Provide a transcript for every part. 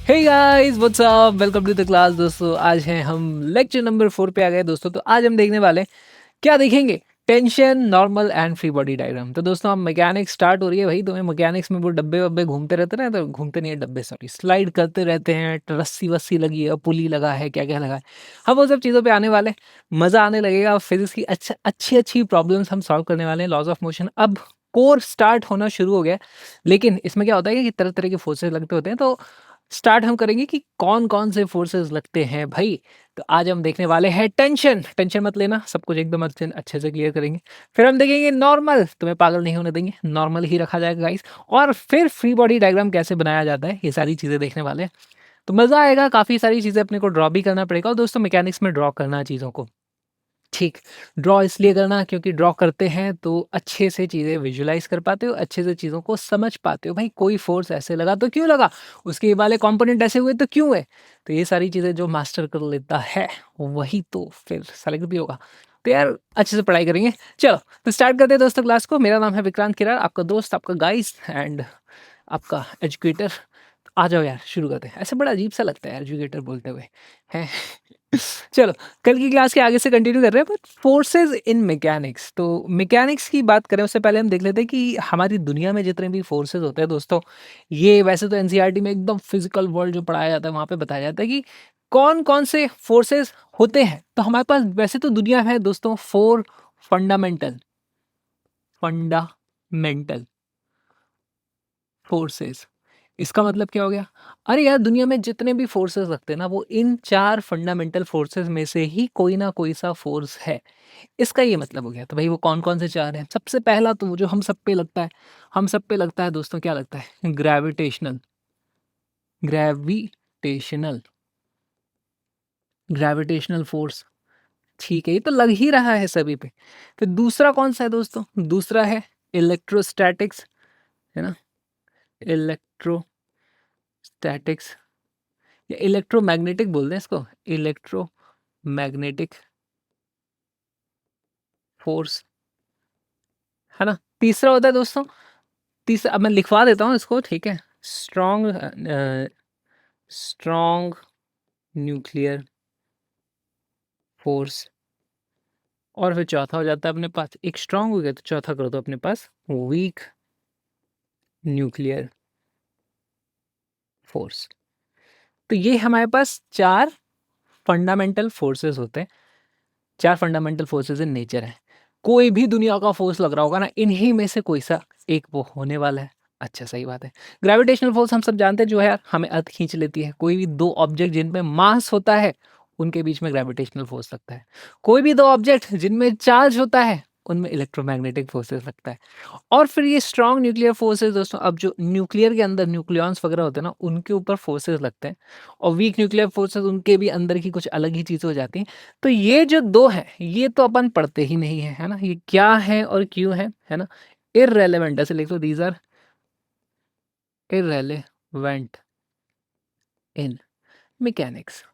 Hey guys what's up, welcome to the class. दोस्तों आज हैं हम लेक्चर नंबर 4 पे आ गए दोस्तों। तो आज हम देखने वाले हैं, क्या देखेंगे, tension, normal and free body diagram. तो दोस्तों हम मैकेनिक्स स्टार्ट हो रही है भाई। तुम्हें मैकेनिक्स में वो डब्बे वब्बे घूमते रहते ना, तो घूमते नहीं है डब्बे, सॉरी, स्लाइड करते रहते हैं, रस्सी वस्सी लगी है, पुली लगा है, क्या क्या लगा है, हम वो सब चीज़ों पे आने वाले हैं। मज़ा आने लगेगा। फिजिक्स की अच्छी अच्छी प्रॉब्लम्स हम सॉल्व करने वाले हैं। लॉज ऑफ मोशन अब कोर स्टार्ट होना शुरू हो गया है। लेकिन इसमें क्या होता है कि तरह तरह के फोर्सेस लगते होते हैं। तो स्टार्ट हम करेंगे कि कौन-कौन से फोर्सेस लगते हैं भाई। तो आज हम देखने वाले हैं टेंशन। टेंशन मत लेना, सब कुछ एकदम अच्छे से क्लियर करेंगे। फिर हम देखेंगे नॉर्मल, तुम्हें पागल नहीं होने देंगे, नॉर्मल ही रखा जाएगा गाइस। और फिर फ्री बॉडी डायग्राम कैसे बनाया जाता है, ये सारी चीज़ें देखने वाले हैं। तो मज़ा आएगा, काफ़ी सारी चीज़ें अपने को ड्रॉ भी करना पड़ेगा। और दोस्तों मैकेनिक्स में ड्रॉ करना चीज़ों को, ठीक, ड्रॉ इसलिए करना क्योंकि ड्रॉ करते हैं तो अच्छे से चीज़ें विजुलाइज कर पाते हो, अच्छे से चीज़ों को समझ पाते हो। भाई कोई फोर्स ऐसे लगा तो क्यों लगा, उसके वाले कंपोनेंट ऐसे हुए तो क्यों है। तो ये सारी चीज़ें जो मास्टर कर लेता है वही तो फिर सेलेक्ट भी होगा। तो यार अच्छे से पढ़ाई करेंगे। चलो तो स्टार्ट करते हैं दोस्तों क्लास को। मेरा नाम है विक्रांत किरार, आपका दोस्त, आपका गाइस एंड आपका एजुकेटर। आ जाओ यार, शुरू करते हैं। ऐसे बड़ा अजीब सा लगता है यार एजुकेटर बोलते हुए, हैं। चलो, कल की क्लास के आगे से कंटिन्यू कर रहे हैं, बट फोर्सेस इन मैकेनिक्स। तो मैकेनिक्स की बात करें उससे पहले हम देख लेते हैं कि हमारी दुनिया में जितने भी फोर्सेस होते हैं दोस्तों, ये वैसे तो एनसीईआरटी में एकदम फिजिकल वर्ल्ड जो पढ़ाया जाता है वहाँ पे बताया जाता है कि कौन कौन से फोर्सेस होते हैं। तो हमारे पास वैसे तो दुनिया है दोस्तों, फोर फंडामेंटल फंडामेंटल फोर्सेस। इसका मतलब क्या हो गया? अरे यार दुनिया में जितने भी फोर्सेस लगते हैं ना, वो इन चार फंडामेंटल फोर्सेस में से ही कोई ना कोई सा फोर्स है। इसका ये मतलब हो गया। तो भाई वो कौन कौन से चार हैं? सबसे पहला तो वो जो हम सब पे लगता है, हम सब पे लगता है दोस्तों, क्या लगता है? Gravitational, gravitational, gravitational force. ठीक है, ये तो लग ही रहा है सभी पे। फिर दूसरा कौन सा है दोस्तों? दूसरा है इलेक्ट्रोस्टैटिक्स, है ना, इलेक्ट्रोस्टैटिक्स या इलेक्ट्रोमैग्नेटिक बोलते हैं इसको, इलेक्ट्रोमैग्नेटिक फोर्स, है ना। तीसरा होता है दोस्तों, तीसरा अब मैं लिखवा देता हूँ इसको, ठीक है, स्ट्रॉन्ग, स्ट्रॉन्ग न्यूक्लियर फोर्स। और फिर चौथा हो जाता है अपने पास, एक स्ट्रॉन्ग हो गया तो चौथा कर दो अपने पास वीक न्यूक्लियर फोर्स। तो ये हमारे पास चार फंडामेंटल फोर्सेस होते हैं, चार फंडामेंटल फोर्सेस इन नेचर है। कोई भी दुनिया का फोर्स लग रहा होगा ना, इन्हीं में से कोई सा एक वो होने वाला है। अच्छा सही बात है। ग्रेविटेशनल फोर्स हम सब जानते हैं, जो है यार हमें अर्थ खींच लेती है। कोई भी दो ऑब्जेक्ट जिनमें मास होता है उनके बीच में ग्रेविटेशनल फोर्स लगता है। कोई भी दो ऑब्जेक्ट जिनमें चार्ज होता है उनमें इलेक्ट्रोमैग्नेटिक फोर्सेस लगता है। और फिर ये स्ट्रॉन्ग न्यूक्लियर फोर्सेस दोस्तों, अब जो न्यूक्लियर के अंदर न्यूक्लियॉन्स वगैरह होते हैं ना, उनके ऊपर फोर्सेस लगते हैं। और वीक न्यूक्लियर फोर्सेस उनके भी अंदर की कुछ अलग ही चीज़ें हो जाती हैं। तो ये जो दो हैं ये तो अपन पढ़ते ही नहीं है, है ना। ये क्या है और क्यों है ना, इररेलेवेंट ऐसे लिख दो, these are irrelevant in mechanics.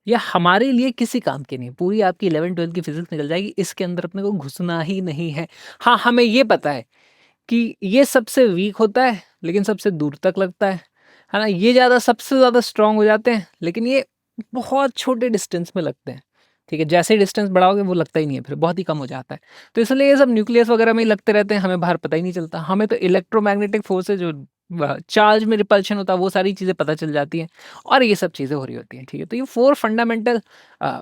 या हमारे लिए किसी काम की नहीं। पूरी आपकी 11 12 की फिजिक्स निकल जाएगी, इसके अंदर अपने को घुसना ही नहीं है। हाँ, हमें ये पता है कि ये सबसे वीक होता है लेकिन सबसे दूर तक लगता है ना। ये ज़्यादा सबसे ज़्यादा स्ट्रांग हो जाते हैं लेकिन ये बहुत छोटे डिस्टेंस में लगते हैं। ठीक है, जैसे ही डिस्टेंस बढ़ाओगे वो लगता ही नहीं है, फिर बहुत ही कम हो जाता है। तो इसलिए ये सब न्यूक्लियस वगैरह में ही लगते रहते हैं, हमें बाहर पता ही नहीं चलता। हमें तो इलेक्ट्रोमैग्नेटिक फोर्सेज जो चार्ज में रिपल्शन होता है वो सारी चीज़ें पता चल जाती हैं, और ये सब चीज़ें हो रही होती हैं। ठीक है, तो ये फोर फंडामेंटल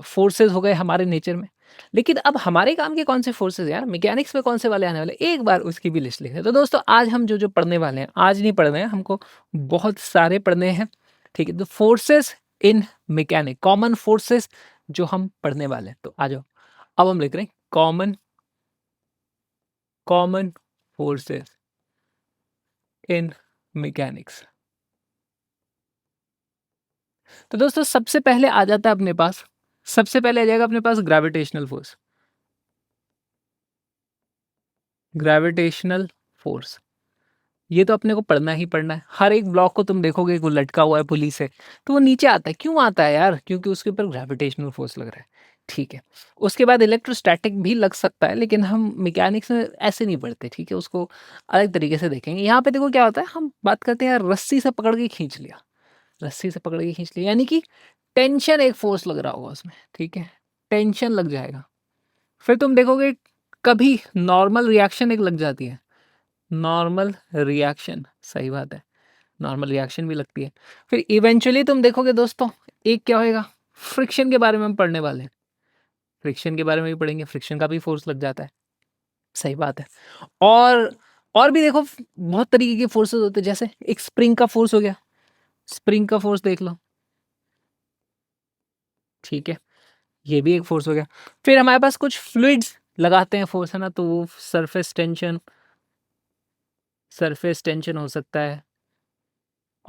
फोर्सेज हो गए हमारे नेचर में। लेकिन अब हमारे काम के कौन से फोर्सेस यार, मैकेनिक्स में कौन से वाले आने वाले, एक बार उसकी भी लिस्ट लिख लें। तो दोस्तों आज हम जो जो पढ़ने वाले हैं, आज नहीं पढ़ रहे हैं, हमको बहुत सारे पढ़ने हैं। ठीक है, तो forces in mechanic, common forces जो हम पढ़ने वाले हैं। तो आ जाओ, अब हम लिख रहे हैं common common forces in mechanics. तो दोस्तों सबसे पहले आ जाता है अपने पास, सबसे पहले आ जाएगा अपने पास ग्रेविटेशनल फोर्स, ग्रेविटेशनल फोर्स। ये तो अपने को पढ़ना ही पढ़ना है। हर एक ब्लॉक को तुम देखोगे वो लटका हुआ है पुली से, तो वो नीचे आता है। क्यों आता है यार? क्योंकि उसके ऊपर ग्रेविटेशनल फोर्स लग रहा है। ठीक है। उसके बाद इलेक्ट्रोस्टैटिक भी लग सकता है, लेकिन हम मैकेनिक्स में ऐसे नहीं पढ़ते, ठीक है? उसको अलग तरीके से देखेंगे। यहाँ पे देखो क्या होता है, हम बात करते हैं यार रस्सी से पकड़ के खींच लिया, रस्सी से पकड़ के खींच लिया, यानी कि टेंशन एक फ़ोर्स लग रहा होगा उसमें, ठीक है? टेंशन लग जाएगा। फिर तुम देखोगे कभी नॉर्मल रिएक्शन एक लग जाती है, नॉर्मल रिएक्शन, सही बात है, नॉर्मल रिएक्शन भी लगती है। फिर इवेंचुअली तुम देखोगे दोस्तों, एक क्या होएगा, फ्रिक्शन के बारे में हम पढ़ने वाले हैं। फ्रिक्शन के बारे में भी पढ़ेंगे, फ्रिक्शन का भी फ़ोर्स लग जाता है, सही बात है। और और भी देखो बहुत तरीके के फ़ोर्सेस होते हैं, जैसे एक स्प्रिंग का फ़ोर्स हो गया, स्प्रिंग का फ़ोर्स देख लो, ठीक है? ये भी एक फ़ोर्स हो गया। फिर हमारे पास कुछ फ्लूइड्स लगाते हैं फ़ोर्स, है ना? तो वो सरफेस टेंशन हो सकता है।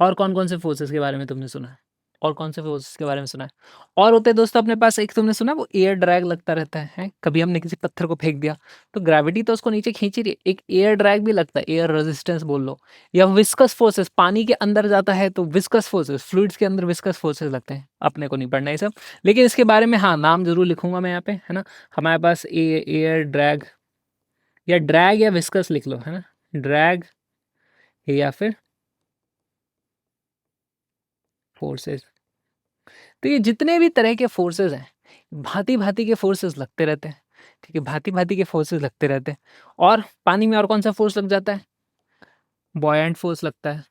और कौन-कौन से फ़ोर्सेस के बारे में तुमने सुना है? और कौन से फ़ोर्सेस के बारे में सुना है? और होते हैं दोस्तों अपने पास, एक तुमने सुना है वो एयर ड्रैग लगता रहता है, हैं? कभी हमने किसी पत्थर को फेंक दिया, तो ग्रेविटी तो उसको नीचे खींच ही रही है, एक एयर ड्रैग भी लगता है, एयर रेजिस्टेंस बोल लो, या विस्कस फ़ोर्सेस, पानी के अंदर जाता है तो विस्कस फ़ोर्सेस, फ्लूइड्स के अंदर विस्कस फ़ोर्सेस लगते हैं। अपने को नहीं पढ़ना ये सब, लेकिन इसके बारे में हाँ, नाम ज़रूर लिखूँगा मैं यहाँ पे, है ना? हमारे पास एयर ड्रैग, या ड्रैग या विस्कस लिख लो, है ना? ड्रैग या फिर फ़ोर्सेस। तो ये जितने भी तरह के फोर्सेस हैं, भांति-भांति के फोर्सेस लगते रहते हैं, ठीक है? भांति-भांति के फोर्सेस लगते रहते हैं। और पानी में और कौन-सा फोर्स लग जाता है? बॉयंट फोर्स लगता है,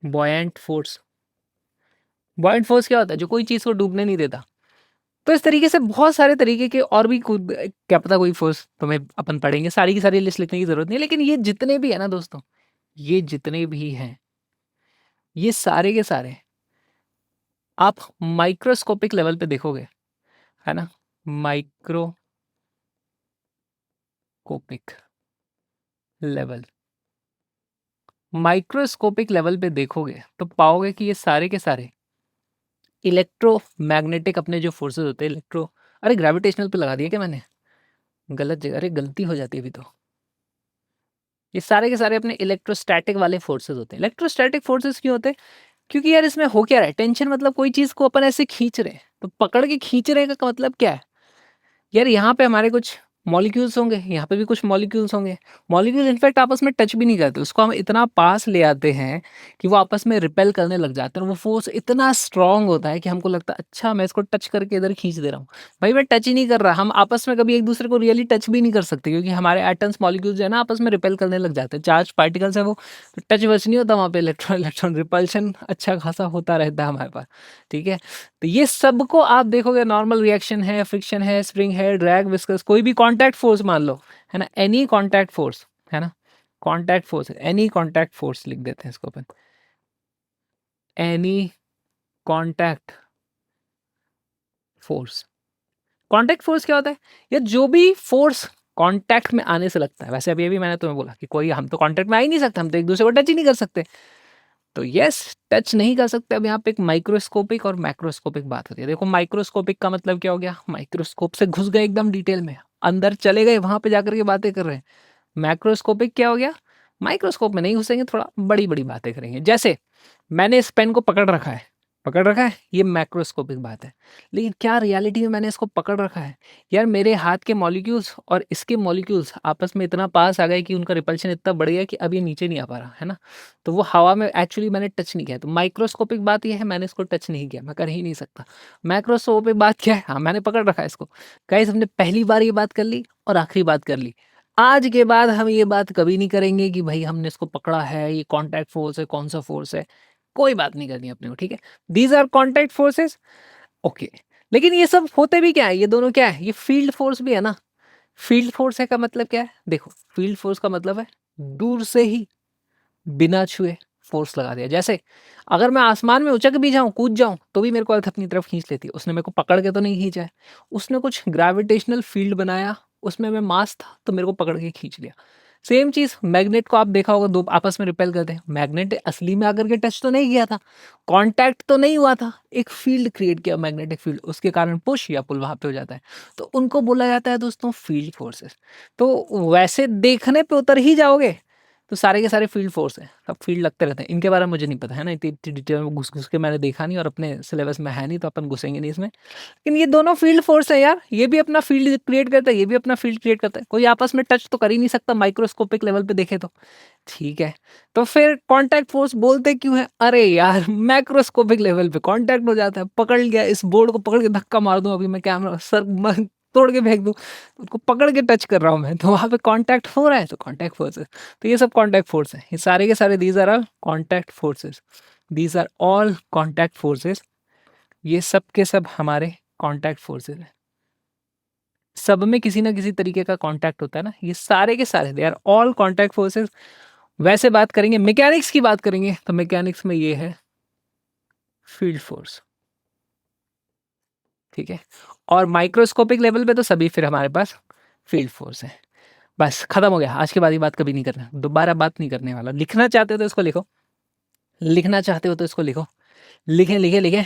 बॉयंट फोर्स। बॉयंट फोर्स क्या होता है? जो कोई चीज़ को डूबने नहीं देता। तो इस तरीके से बहुत सारे तरीके के और भी कुछ, क्या पता कोई फोर्स तुम्हें अपन पढ़ेंगे, सारी की सारी लिस्ट लिखने की ज़रूरत नहीं है, लेकिन ये जितने भी है ना दोस्तों, ये जितने भी हैं, ये सारे के सारे आप माइक्रोस्कोपिक लेवल पे देखोगे, है ना? माइक्रोस्कोपिक लेवल, माइक्रोस्कोपिक लेवल पे देखोगे तो पाओगे कि ये सारे के सारे इलेक्ट्रोमैग्नेटिक अपने जो फोर्सेस होते हैं, अरे ग्रेविटेशनल पे लगा दिया क्या मैंने? गलत जगह, अरे गलती हो जाती है अभी तो। ये सारे के सारे अपने इलेक्ट्रोस्टैटिक वाले फोर्सेस होते हैं। इलेक्ट्रोस्टैटिक फोर्सेस क्यों होते हैं? क्योंकि यार इसमें हो क्या रहा है, टेंशन मतलब कोई चीज़ को अपन ऐसे खींच रहे हैं, तो पकड़ के खींच रहे का मतलब क्या है? यार यहाँ पे हमारे कुछ मॉलिक्यूल्स होंगे, यहाँ पे भी कुछ मॉलिक्यूल्स होंगे। मॉलिक्यूल इनफैक्ट आपस में टच भी नहीं करते, उसको हम इतना पास ले आते हैं कि वो आपस में रिपेल करने लग जाते हैं, और वो फोर्स इतना स्ट्रांग होता है कि हमको लगता है अच्छा मैं इसको टच करके इधर खींच दे रहा हूँ। भाई मैं टच ही नहीं कर रहा, हम आपस में कभी एक दूसरे को रियली टच भी नहीं कर सकते, क्योंकि हमारे एटम्स मॉलिक्यूल्स जो है ना आपस में रिपेल करने लग जाते हैं, चार्ज पार्टिकल्स है वो, तो टच वच नहीं होता वहाँ पे, इलेक्ट्रॉन इलेक्ट्रॉन रिपल्शन अच्छा खासा होता रहता है हमारे पास, ठीक है? तो ये सबको आप देखोगे, नॉर्मल रिएक्शन है, फ्रिक्शन है, स्प्रिंग है, ड्रैग, विस्कस, कोई भी कांटेक्ट फोर्स मान लो, है ना? एनी कांटेक्ट फोर्स, है ना? Contact force, any contact force लिख देते हैं इसको अपन, any contact force. Contact force क्या होता है? या जो भी फोर्स कांटेक्ट में आने से लगता है। वैसे अभी मैंने तुम्हें बोला कि कोई, हम तो कांटेक्ट में आ ही नहीं सकते, हम तो एक दूसरे को टच ही नहीं कर सकते, तो यस, टच नहीं कर सकते। अब यहाँ पे एक माइक्रोस्कोपिक और मैक्रोस्कोपिक बात होती है। देखो माइक्रोस्कोपिक का मतलब क्या हो गया, माइक्रोस्कोप से घुस गए एकदम डिटेल में, अंदर चले गए, वहां पे जाकर के बातें कर रहे हैं। मैक्रोस्कोपिक क्या हो गया, माइक्रोस्कोप में नहीं घुसेंगे, थोड़ा बड़ी बड़ी बातें करेंगे। जैसे मैंने इस पेन को पकड़ रखा है, पकड़ रखा है, ये मैक्रोस्कोपिक बात है। लेकिन क्या रियलिटी में मैंने इसको पकड़ रखा है? यार मेरे हाथ के मॉलिक्यूल्स और इसके मॉलिक्यूल्स आपस में इतना पास आ गए कि उनका रिपल्शन इतना बढ़ गया कि अब ये नीचे नहीं आ पा रहा, है ना? तो वो हवा में एक्चुअली मैंने टच नहीं किया। तो माइक्रोस्कोपिक बात ये है, मैंने इसको टच नहीं किया, मैं कर ही नहीं सकता। मैक्रोस्कोपिक बात क्या है? हाँ, मैंने पकड़ रखा है इसको। गाइस हमने पहली बार ये बात कर ली और आखिरी बात कर ली। आज के बाद हम ये बात कभी नहीं करेंगे कि भाई हमने इसको पकड़ा है, ये कॉन्टैक्ट फ़ोर्स है, कौन-सा फ़ोर्स है, कोई बात नहीं करनी अपने को, ठीक है? These are contact forces, okay. लेकिन ये सब होते भी क्या है? ये दोनों क्या है? ये फ़ील्ड फ़ोर्स भी है ना? फ़ील्ड फ़ोर्स है का मतलब क्या है? देखो, फ़ील्ड फ़ोर्स का मतलब है दूर से ही बिना छुए फ़ोर्स लगा दिया। जैसे अगर मैं आसमान में उछक भी जाऊँ, कूद जाऊँ, तो भी मेरे को अर्थ अपनी तरफ खींच लेती है। उसने मेरे को पकड़ के तो नहीं खींचा है, उसने कुछ ग्रेविटेशनल फ़ील्ड बनाया, उसमें मैं मास था, तो मेरे को पकड़ के खींच लिया। सेम चीज़ मैग्नेट को आप देखा होगा, 2 आपस में रिपेल करते हैं। मैग्नेट असली में आकर के टच तो नहीं किया था, कॉन्टैक्ट तो नहीं हुआ था, एक फ़ील्ड क्रिएट किया, मैग्नेटिक फ़ील्ड, उसके कारण पुश या पुल वहाँ पे हो जाता है। तो उनको बोला जाता है दोस्तों फ़ील्ड फ़ोर्सेस। तो वैसे देखने पे उतर ही जाओगे, तो सारे के सारे फील्ड फोर्स हैं, सब फील्ड लगते रहते हैं। इनके बारे में मुझे नहीं पता है ना, इतनी इतनी डिटेल में घुस के मैंने देखा नहीं और अपने सिलेबस में है नहीं, तो अपन घुसेंगे नहीं इसमें। लेकिन ये दोनों फील्ड फोर्स है यार, ये भी अपना फील्ड क्रिएट करता है, ये भी अपना फील्ड क्रिएट करता है। कोई आपस में टच तो कर ही नहीं सकता माइक्रोस्कोपिक लेवल पे देखे तो, ठीक है। तो फिर कांटेक्ट फोर्स बोलते क्यों है? अरे यार मैक्रोस्कोपिक लेवल पे कांटेक्ट हो जाता है, पकड़ लिया, इस बोर्ड को पकड़ के धक्का मार दूं, अभी मैं कैमरा सर तोड़ के फेंक दूं, उसको पकड़ के टच कर रहा हूं मैं, तो वहां पे कांटेक्ट हो रहा है, तो कांटेक्ट फोर्सेस। तो ये सब कांटेक्ट फोर्स है, ये सारे के सारे these are all contact forces, these are all contact forces. ये सब के सब हमारे कांटेक्ट फोर्सेस हैं, सब में किसी ना किसी तरीके का कांटेक्ट होता है ना, ये सारे के सारे they are all contact forces. वैसे बात करेंगे मैकेनिक्स की, बात करेंगे तो मैकेनिक्स में ये है फील्ड फोर्स, ठीक है। और माइक्रोस्कोपिक लेवल पे तो सभी फिर हमारे पास फील्ड फोर्स है। बस खत्म हो गया, आज के बाद ये बात कभी नहीं करना, दोबारा बात नहीं करने वाला। लिखना चाहते हो तो इसको लिखो, लिखना चाहते हो तो इसको लिखो, लिखें लिखें लिखें।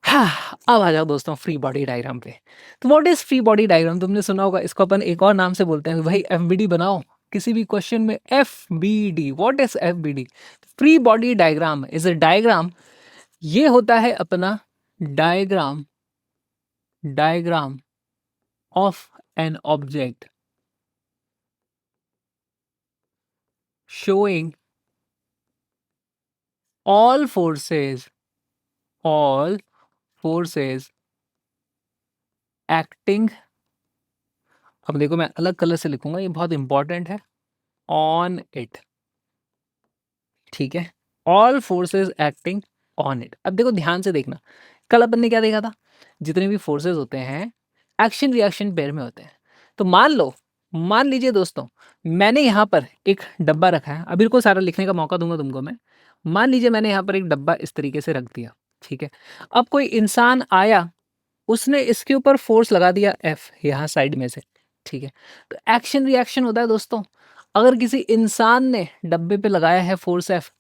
हाँ, अब आ जाओ दोस्तों फ्री बॉडी डायग्राम पे। तो what is free body diagram? तुमने सुना होगा, इसको अपन एक और नाम से बोलते हैं भाई, एफबीडी बनाओ किसी भी क्वेश्चन में, FBD. What is FBD? Free body diagram is a diagram, ये होता है अपना diagram, diagram of an object showing all forces, all forces acting, अब देखो मैं अलग कलर से लिखूंगा, ये बहुत इंपॉर्टेंट है, ऑन इट, ठीक है। All forces acting on it. अब देखो ध्यान से देखना, कल अपन ने क्या देखा था, जितने भी फोर्सेस होते हैं एक्शन रिएक्शन पेयर में होते हैं। तो मान लो, मान लीजिए दोस्तों, मैंने यहाँ पर एक डब्बा रखा है, अभी को सारा लिखने का मौका दूंगा तुमको मैं। मान लीजिए मैंने यहाँ पर एक डब्बा इस तरीके से रख दिया, ठीक है। अब कोई इंसान आया, उसने इसके ऊपर फोर्स लगा दिया एफ यहाँ साइड में से, ठीक है। तो एक्शन रिएक्शन होता है दोस्तों। अगर किसी इंसान ने डब्बे पे लगाया है फोर्स एफ,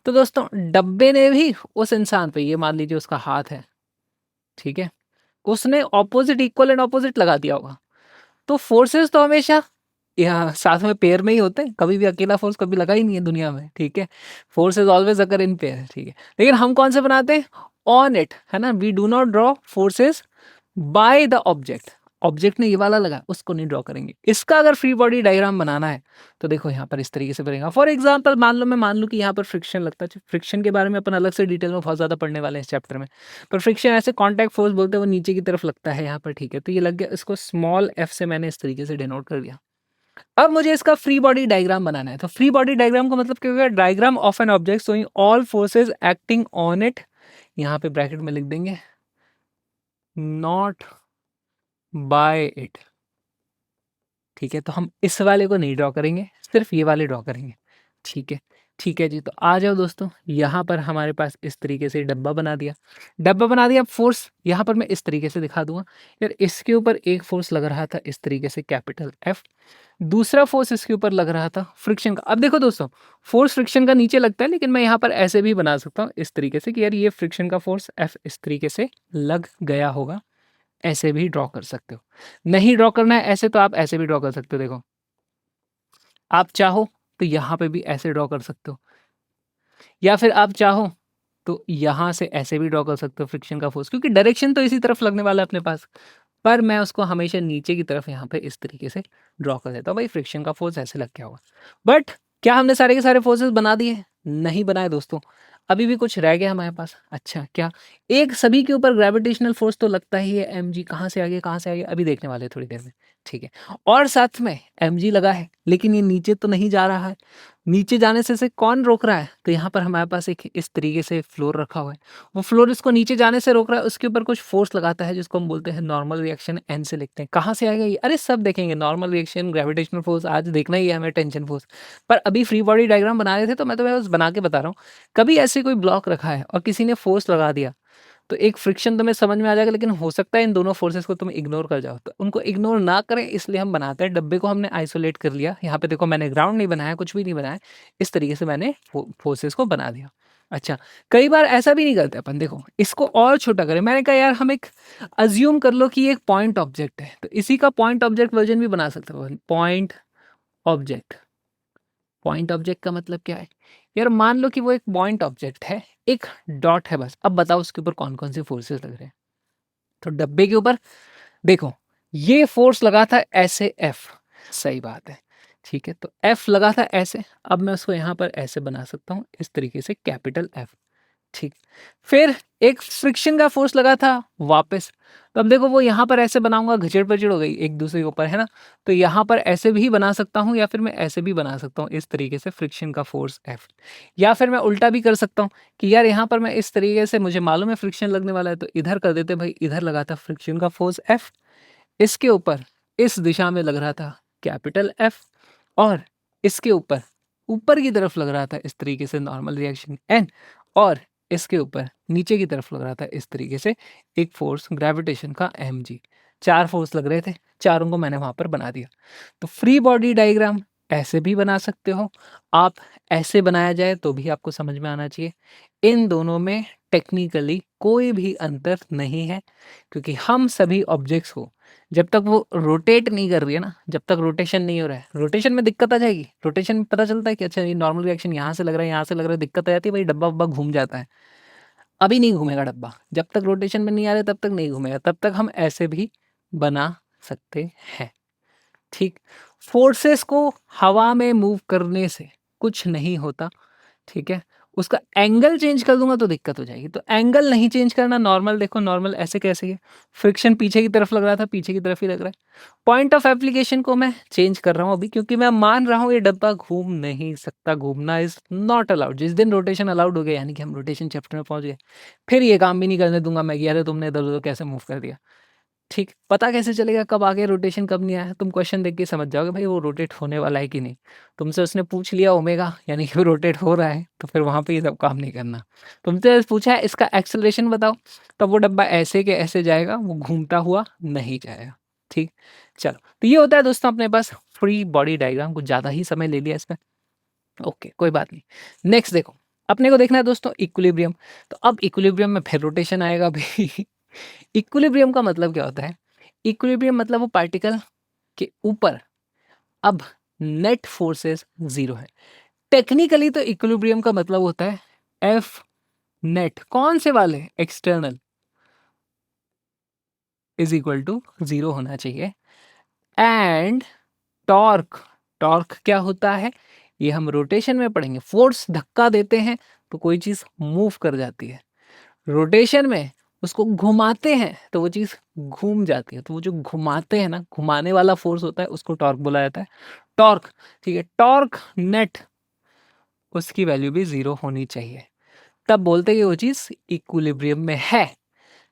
तो दोस्तों डब्बे ने भी उस इंसान पे, ये मान लीजिए उसका हाथ है, ठीक है, उसने ऑपोजिट इक्वल एंड ऑपोजिट लगा दिया होगा। तो फोर्सेस तो हमेशा यहाँ साथ में पेयर में ही होते हैं, कभी भी अकेला फोर्स कभी लगा ही नहीं है दुनिया में, ठीक है। Forces always occur in pair, ठीक है। लेकिन हम कौन से बनाते हैं? ऑन इट, है ना। We do not draw forces by the object, object ने ये वाला लगा उसको नहीं ड्रॉ करेंगे। इसका अगर फ्री बॉडी डायग्राम बनाना है तो देखो यहाँ पर इस तरीके से बनेगा। फॉर एग्जांपल मान लो, मैं मान लूँ कि यहाँ पर फ्रिक्शन लगता है, फ्रिक्शन के बारे में अपन अलग से डिटेल में बहुत ज़्यादा पढ़ने वाले हैं इस चैप्टर में। पर फ्रिक्शन ऐसे कॉन्टैक्ट फोर्स बोलते हैं, वो नीचे की तरफ लगता है यहाँ पर, ठीक है। तो ये लग गया, इसको स्मॉल एफ से मैंने इस तरीके से डिनोट कर दिया। अब मुझे इसका फ्री बॉडी डायग्राम बनाना है, तो फ्री बॉडी डायग्राम का मतलब क्या होगा? Diagram of an object showing all forces acting on it, यहाँ पे ब्रैकेट में लिख देंगे नॉट बाय इट, ठीक है। तो हम इस वाले को नहीं ड्रॉ करेंगे, सिर्फ ये वाले ड्रॉ करेंगे, ठीक है। ठीक है जी, तो आ जाओ दोस्तों, यहाँ पर हमारे पास इस तरीके से डब्बा बना दिया, डब्बा बना दिया। फोर्स यहाँ पर मैं इस तरीके से दिखा दूंगा यार, इसके ऊपर एक फोर्स लग रहा था इस तरीके से कैपिटल एफ, दूसरा फोर्स इसके ऊपर लग रहा था फ्रिक्शन का। अब देखो दोस्तों, फोर्स फ्रिक्शन का नीचे लगता है, लेकिन मैं यहाँ पर ऐसे भी बना सकता हूँ इस तरीके से कि यार ये फ्रिक्शन का फोर्स एफ इस तरीके से लग गया होगा, ऐसे भी ड्रॉ कर सकते हो। नहीं ड्रॉ करना है ऐसे, तो आप ऐसे भी ड्रॉ कर सकते हो। देखो आप चाहो तो यहाँ पे भी ऐसे ड्रॉ कर सकते हो, या फिर आप चाहो तो यहाँ से ऐसे भी ड्रॉ कर सकते हो फ्रिक्शन का फोर्स, क्योंकि डायरेक्शन तो इसी तरफ लगने वाला है अपने पास। पर मैं उसको हमेशा नीचे की तरफ यहाँ पे इस तरीके से ड्रॉ कर देता हूँ, भाई फ्रिक्शन का फोर्स ऐसे लग गया होगा। बट क्या हमने सारे के सारे फोर्सेस बना दिए? नहीं बनाए दोस्तों, अभी भी कुछ रह गया हमारे पास। अच्छा क्या? एक सभी के ऊपर ग्रेविटेशनल फोर्स तो लगता ही है, एम जी। कहाँ से आ गया, कहाँ से आ गया, अभी देखने वाले हैं थोड़ी देर में, ठीक है। और साथ में एम जी लगा है, लेकिन ये नीचे तो नहीं जा रहा है, नीचे जाने से कौन रोक रहा है? तो यहाँ पर हमारे पास एक इस तरीके से फ्लोर रखा हुआ है, वो फ्लोर इसको नीचे जाने से रोक रहा है, उसके ऊपर कुछ फोर्स लगाता है जिसको हम बोलते हैं नॉर्मल रिएक्शन, एन से लिखते हैं। कहाँ से आएगा ये? अरे सब देखेंगे, नॉर्मल रिएक्शन, ग्रेविटेशनल फोर्स आज देखना ही है हमें, टेंशन फोर्स। पर अभी फ्री बॉडी डायग्राम बना रहे थे तो मैं बस बना के बता रहा हूँ। कभी ऐसे कोई ब्लॉक रखा है और किसी ने फोर्स लगा दिया, तो एक फ्रिक्शन तुम्हें समझ में आ जाएगा, लेकिन हो सकता है इन दोनों फोर्सेस को तुम इग्नोर कर जाओ। तो उनको इग्नोर ना करें, इसलिए हम बनाते हैं। डब्बे को हमने आइसोलेट कर लिया, यहाँ पे देखो मैंने ग्राउंड नहीं बनाया, कुछ भी नहीं बनाया, इस तरीके से मैंने फोर्सेस को बना दिया। अच्छा, कई बार ऐसा भी नहीं करते अपन, देखो इसको और छोटा करें। मैंने कहा यार हम एक अज्यूम कर लो कि एक पॉइंट ऑब्जेक्ट है, तो इसी का पॉइंट ऑब्जेक्ट वर्जन भी बना सकते हो, पॉइंट ऑब्जेक्ट, पॉइंट ऑब्जेक्ट का मतलब क्या है? यार मान लो कि वो एक पॉइंट ऑब्जेक्ट है, एक डॉट है बस। अब बताओ उसके ऊपर कौन-कौन से फोर्सेस लग रहे हैं? तो डब्बे के ऊपर देखो, ये फोर्स लगा था ऐसे F, सही बात है, ठीक है? तो F लगा था ऐसे, अब मैं उसको यहाँ पर ऐसे बना सकता हूँ, इस तरीके से कैपिटल F, ठीक। फिर एक फ्रिक्शन का फोर्स लगा था वापस, तो अब देखो वो यहाँ पर ऐसे बनाऊंगा, घचड़-पचड़ हो गई एक दूसरे के ऊपर, है ना? तो यहाँ पर ऐसे भी बना सकता हूँ या फिर मैं ऐसे भी बना सकता हूँ, इस तरीके से फ्रिक्शन का फोर्स F। या फिर मैं उल्टा भी कर सकता हूँ कि यार यहाँ पर मैं इस तरीके से, मुझे मालूम है फ्रिक्शन लगने वाला है, तो इधर कर देते भाई, इधर लगा था फ्रिक्शन का फोर्स F, इसके ऊपर इस दिशा में लग रहा था कैपिटल F, और इसके ऊपर ऊपर की तरफ लग रहा था इस तरीके से नॉर्मल रिएक्शन N, और इसके ऊपर नीचे की तरफ लग रहा था इस तरीके से एक फोर्स ग्रेविटेशन का mg। चार फोर्स लग रहे थे, चारों को मैंने वहां पर बना दिया। तो फ्री बॉडी डायग्राम ऐसे भी बना सकते हो आप, ऐसे बनाया जाए तो भी आपको समझ में आना चाहिए। इन दोनों में टेक्निकली कोई भी अंतर नहीं है, क्योंकि हम सभी ऑब्जेक्ट्स को जब तक वो रोटेट नहीं कर रही है ना, जब तक रोटेशन नहीं हो रहा है, रोटेशन में दिक्कत आ जाएगी। रोटेशन में पता चलता है कि अच्छा ये नॉर्मल रिएक्शन यहाँ से लग रहा है, यहाँ से लग रहा है, दिक्कत आ जाती है भाई, डब्बा वब्बा घूम जाता है। अभी नहीं घूमेगा डब्बा, जब तक रोटेशन में नहीं आ रहे तब तक नहीं घूमेगा, तब तक हम ऐसे भी बना सकते हैं, ठीक। फोर्सेस को हवा में मूव करने से कुछ नहीं होता, ठीक है। उसका एंगल चेंज कर दूंगा तो दिक्कत हो जाएगी, तो एंगल नहीं चेंज करना, नॉर्मल देखो, नॉर्मल ऐसे कैसे है, फ्रिक्शन पीछे की तरफ लग रहा था, पीछे की तरफ ही लग रहा है। पॉइंट ऑफ एप्लीकेशन को मैं चेंज कर रहा हूँ अभी, क्योंकि मैं मान रहा हूँ ये डब्बा घूम नहीं सकता, घूमना इज नॉट अलाउड। जिस दिन रोटेशन अलाउड हो गया, यानी कि हम रोटेशन चैप्टर में पहुंच गए, फिर ये काम भी नहीं करने दूंगा मैं कि अरे तुमने इधर उधर कैसे मूव कर दिया, ठीक। पता कैसे चलेगा कब आ गया रोटेशन, कब नहीं आया? तुम क्वेश्चन देख के समझ जाओगे भाई वो रोटेट होने वाला है कि नहीं। तुमसे उसने पूछ लिया ओमेगा यानी कि रोटेट हो रहा है, तो फिर वहां पे ये सब काम नहीं करना। तुमसे पूछा है इसका एक्सेलरेशन बताओ, तब वो डब्बा ऐसे के ऐसे जाएगा, वो घूमता हुआ नहीं जाएगा, ठीक। चलो, तो ये होता है दोस्तों अपने पास फ्री बॉडी डायग्राम। कुछ ज्यादा ही समय ले लिया इसमें, ओके कोई बात नहीं। नेक्स्ट देखो, अपने को देखना है दोस्तों इक्विलिब्रियम। तो अब इक्विलिब्रियम में फिर रोटेशन आएगा भाई। इक्विलिब्रियम का मतलब क्या होता है? इक्विलिब्रियम मतलब वो पार्टिकल के ऊपर अब नेट फोर्सेस जीरो है। टेक्निकली तो इक्विलिब्रियम का मतलब होता है एफ नेट, कौन से वाले, external, is equal to zero होना चाहिए। एंड टॉर्क, टॉर्क क्या होता है ये हम रोटेशन में पढ़ेंगे। फोर्स धक्का देते हैं तो कोई चीज मूव कर जाती है, रोटेशन में उसको घुमाते हैं तो वो चीज घूम जाती है। तो वो जो घुमाते हैं ना, घुमाने वाला फोर्स होता है, उसको टॉर्क बोला जाता है, टॉर्क, ठीक है। टॉर्क नेट, उसकी वैल्यू भी जीरो होनी चाहिए, तब बोलते हैं कि वो चीज इक्विलिब्रियम में है।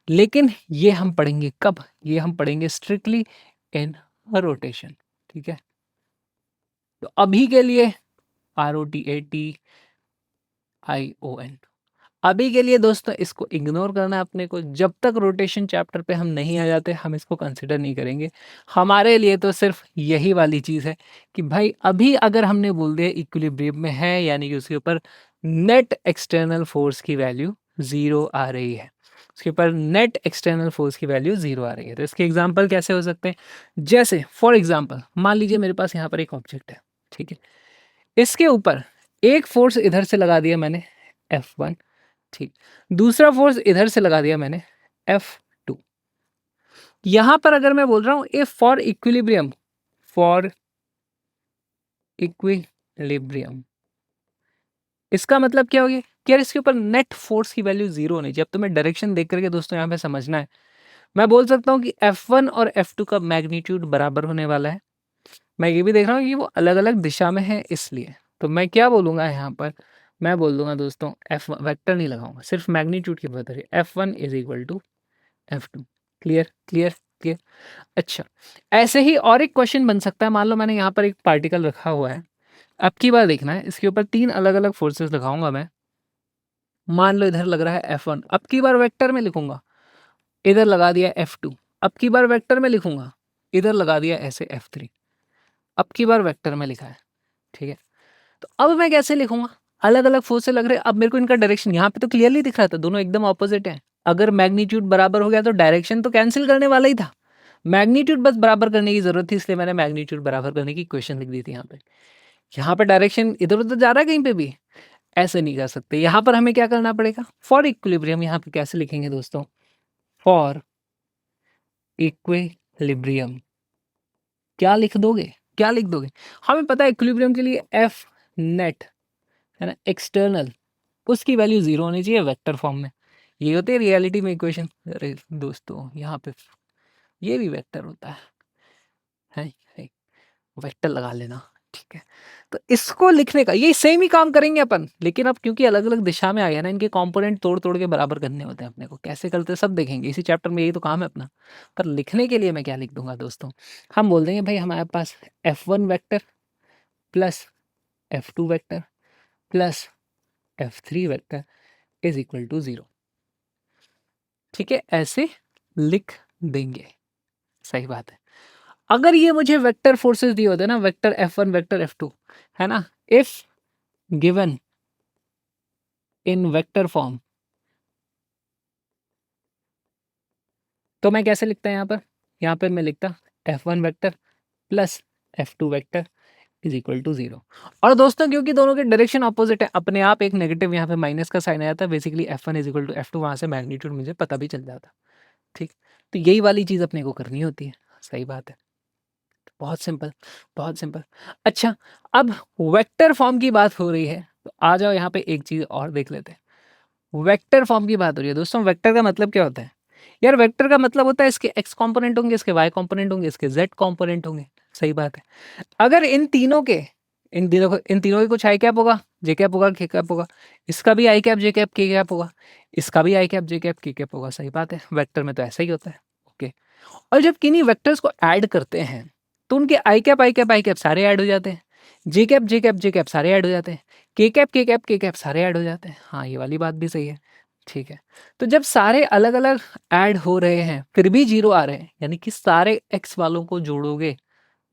लेकिन ये हम पढ़ेंगे कब? ये हम पढ़ेंगे स्ट्रिक्टली इन रोटेशन, ठीक है। तो अभी के लिए ROTATION, अभी के लिए दोस्तों इसको इग्नोर करना है अपने को। जब तक रोटेशन चैप्टर पे हम नहीं आ जाते हम इसको कंसिडर नहीं करेंगे। हमारे लिए तो सिर्फ यही वाली चीज़ है कि भाई अभी अगर हमने बोल दिया इक्विलिब्रियम में है, यानी कि उसके ऊपर नेट एक्सटर्नल फोर्स की वैल्यू जीरो आ रही है, उसके ऊपर नेट एक्सटर्नल फोर्स की वैल्यू जीरो आ रही है। तो इसके एग्जाम्पल कैसे हो सकते हैं? जैसे फॉर एग्जाम्पल मान लीजिए मेरे पास यहाँ पर एक ऑब्जेक्ट है, ठीक है। इसके ऊपर एक फोर्स इधर से लगा दिया मैंने F1, ठीक। दूसरा फोर्स इधर से लगा दिया मैंने F2। यहां पर अगर मैं बोल रहा हूं A for equilibrium, for equilibrium, इसका मतलब क्या हो गया कि यार इसके ऊपर नेट फोर्स की वैल्यू जीरो होनी चाहिए। अब तुम्हें डायरेक्शन देख करके दोस्तों यहाँ पे समझना है। मैं बोल सकता हूँ कि F1 और F2 का मैग्नीट्यूड बराबर होने वाला है। मैं ये भी देख रहा हूँ कि वो अलग अलग दिशा में है, इसलिए तो मैं क्या बोलूंगा यहाँ पर, मैं बोल दूंगा दोस्तों एफ वेक्टर नहीं लगाऊंगा, सिर्फ मैग्नीट्यूड की बात है। F1 is equal to F2। Clear clear clear. अच्छा, ऐसे ही और एक क्वेश्चन बन सकता है। मान लो मैंने यहाँ पर एक पार्टिकल रखा हुआ है, अब की बार देखना है, इसके ऊपर तीन अलग अलग फोर्सेस लगाऊंगा मैं। मान लो इधर लग रहा है F1, अब की बार वेक्टर में लिखूंगा, इधर लगा दिया F2। अब की बार वेक्टर में लिखूंगा, इधर लगा दिया ऐसे F3। अब की बार वेक्टर में लिखा है, ठीक है। तो अब मैं कैसे लिखूंगा? अलग अलग फोर्स से लग रहे हैं। अब मेरे को इनका डायरेक्शन यहाँ पे तो क्लियरली दिख रहा था, दोनों एकदम ऑपोजिट है। अगर मैग्नीट्यूड बराबर हो गया तो डायरेक्शन तो कैंसिल करने वाला ही था, मैग्नीट्यूड बस बराबर करने की जरूरत थी, इसलिए मैंने मैग्नीट्यूड बराबर करने की इक्वेशन लिख दी थी यहाँ पे। यहाँ पे डायरेक्शन इधर-उधर जा रहा है कहीं पे भी? ऐसे नहीं कर सकते। यहाँ पर हमें क्या करना पड़ेगा? फॉर इक्विलिब्रियम यहाँ पे कैसे लिखेंगे दोस्तों? फॉर इक्विलिब्रियम क्या लिख दोगे? क्या लिख दोगे? हमें पता है इक्विलिब्रियम के लिए एफ नेट है ना, एक्सटर्नल, उसकी वैल्यू 0 होनी चाहिए वेक्टर फॉर्म में। ये होती है रियलिटी में इक्वेशन। अरे दोस्तों यहाँ पे ये भी वेक्टर होता है, वेक्टर लगा लेना, ठीक है। तो इसको लिखने का ये सेम ही काम करेंगे अपन, लेकिन अब क्योंकि अलग अलग दिशा में आ गया ना, इनके कंपोनेंट तोड़ तोड़ के बराबर करने होते हैं अपने को। कैसे करते हैं सब देखेंगे इसी चैप्टर में, यही तो काम है अपना। पर लिखने के लिए मैं क्या लिख दूंगा दोस्तों? हम बोल देंगे भाई हमारे पास F1 vector plus F2 vector plus F3 vector is equal to 0। ठीक है, ऐसे लिख देंगे। सही बात है। अगर ये मुझे वेक्टर फोर्सेस दिए होते ना, वेक्टर F1 वेक्टर F2 है ना, if given in vector form, तो मैं कैसे लिखता यहाँ पर मैं लिखता F1 vector plus F2 vector is equal to 0। और दोस्तों क्योंकि दोनों के डायरेक्शन ऑपोजिट है, अपने आप एक नेगेटिव यहाँ पे माइनस का साइन आया था, basically F1 is equal to F2, वहां से मैग्नीट्यूड मुझे पता भी चल जाता। ठीक, तो यही वाली चीज अपने को करनी होती है। सही बात है, बहुत सिंपल, बहुत सिंपल। अच्छा, अब वेक्टर फॉर्म की बात हो रही है तो आ जाओ यहाँ पे एक चीज और देख लेते हैं। वेक्टर फॉर्म की बात हो रही है दोस्तों, वेक्टर का मतलब क्या होता है यार? वेक्टर का मतलब होता है इसके एक्स कंपोनेंट होंगे, इसके वाई कंपोनेंट होंगे, इसके जेड कंपोनेंट होंगे। सही बात है। अगर इन तीनों के कुछ आई कैप होगा, जे कैप होगा, के कैप होगा, इसका भी आई कैप जे कैप के कैप होगा, इसका भी आई कैप जे कैप के कैप होगा। सही बात है, वेक्टर में तो ऐसा ही होता है। ओके, और जब किन्हीं वेक्टर्स को ऐड करते हैं तो उनके आई कैप सारे ऐड हो जाते हैं, जे कैप सारे ऐड हो जाते हैं, के कैप सारे ऐड हो जाते हैं। हाँ, ये वाली बात भी सही है। ठीक है, तो जब सारे अलग अलग ऐड हो रहे हैं फिर भी 0 आ रहे हैं, यानी कि सारे एक्स वालों को जोड़ोगे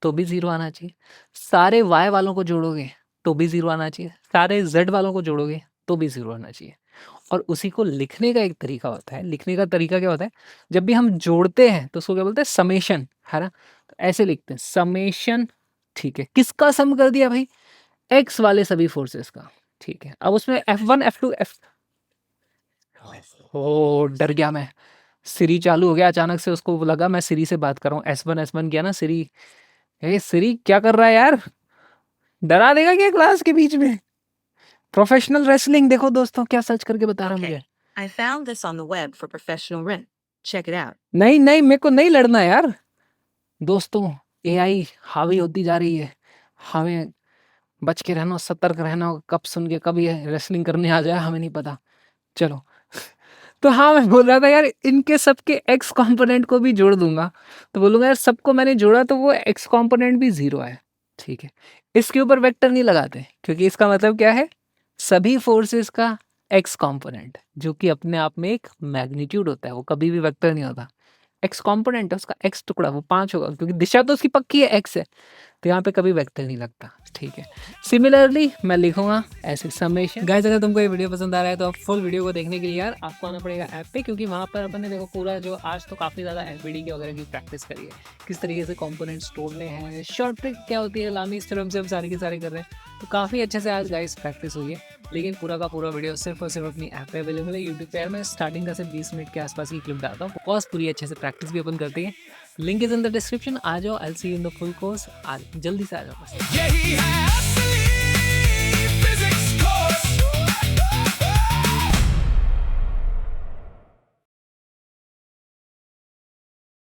तो भी 0 आना चाहिए, सारे वाई वालों को जोड़ोगे तो भी 0 आना चाहिए, सारे जेड वालों को जोड़ोगे तो भी 0 आना चाहिए। और उसी को लिखने का एक तरीका होता है। लिखने का तरीका क्या होता है? जब भी हम जोड़ते हैं तो उसको क्या बोलते हैं? समेशन, है ना। तो ऐसे लिखते हैं समेशन। ठीक है, किसका सम कर दिया भाई? एक्स वाले सभी फोर्सेस का। ठीक है, अब उसमें F1 F2 F, ओ डर गया मैं। सिरी चालू हो गया अचानक से, उसको लगा मैं सिरी से बात कर रहा हूँ। S1 किया ना सिरी। ए सिरी क्या कर रहा है यार? डरा देगा क्या क्लास के बीच में? प्रोफेशनल रेसलिंग देखो दोस्तों क्या सर्च करके बता रहा है मुझे। I found this on the web for professional rent. Check it out. नहीं नहीं, मेरे को नहीं लड़ना यार दोस्तों। एआई हावी होती जा रही है, हमें बच के रहना, सतर्क रहना। कब सुन के कभी रेसलिंग करने आ जाए हमें नहीं पता। चलो तो हाँ, मैं बोल रहा था यार, इनके सबके एक्स कंपोनेंट को भी जोड़ दूंगा तो बोलूंगा यार सबको मैंने जोड़ा तो वो एक्स कंपोनेंट भी 0 है। ठीक है, इसके ऊपर वेक्टर नहीं लगाते क्योंकि इसका मतलब क्या है? सभी फोर्सेस का एक्स कंपोनेंट, जो कि अपने आप में एक मैग्नीट्यूड होता है, वो कभी भी वेक्टर नहीं होता। एक्स कंपोनेंट है उसका, एक्स टुकड़ा, वो 5 होगा क्योंकि दिशा तो उसकी पक्की है, एक्स है, तो यहाँ पे कभी वेक्टर नहीं लगता। ठीक है, सिमिलरली मैं लिखूंगा ऐसे समेशन। गाइस, अगर तुमको ये वीडियो पसंद आ रहा है तो आप फुल वीडियो को देखने के लिए यार आपको आना पड़ेगा ऐप पे, क्योंकि वहाँ पर अपन ने देखो पूरा जो आज तो काफ़ी ज़्यादा एफबीडी की वगैरह की प्रैक्टिस करी है, किस तरीके से कंपोनेंट्स तोड़ने हैं, शॉर्ट ट्रिक क्या होती है, लामीज थ्योरम से हम सारे के सारे कर रहे हैं। तो काफ़ी अच्छे से आज गाइस प्रैक्टिस हुई है। लेकिन पूरा का पूरा वीडियो सिर्फ और सिर्फ अपनी ऐप पे अवेलेबल है यूट्यूब पे। मैं स्टार्टिंग का सिर्फ 20 मिनट के आसपास की क्लिप डालता हूँ, कोर्स पूरी अच्छे से प्रैक्टिस भी अपन करते हैं। Link is in the description. आ जाओ, I will see you in the full course. आज जल्दी से आ जाओ बस।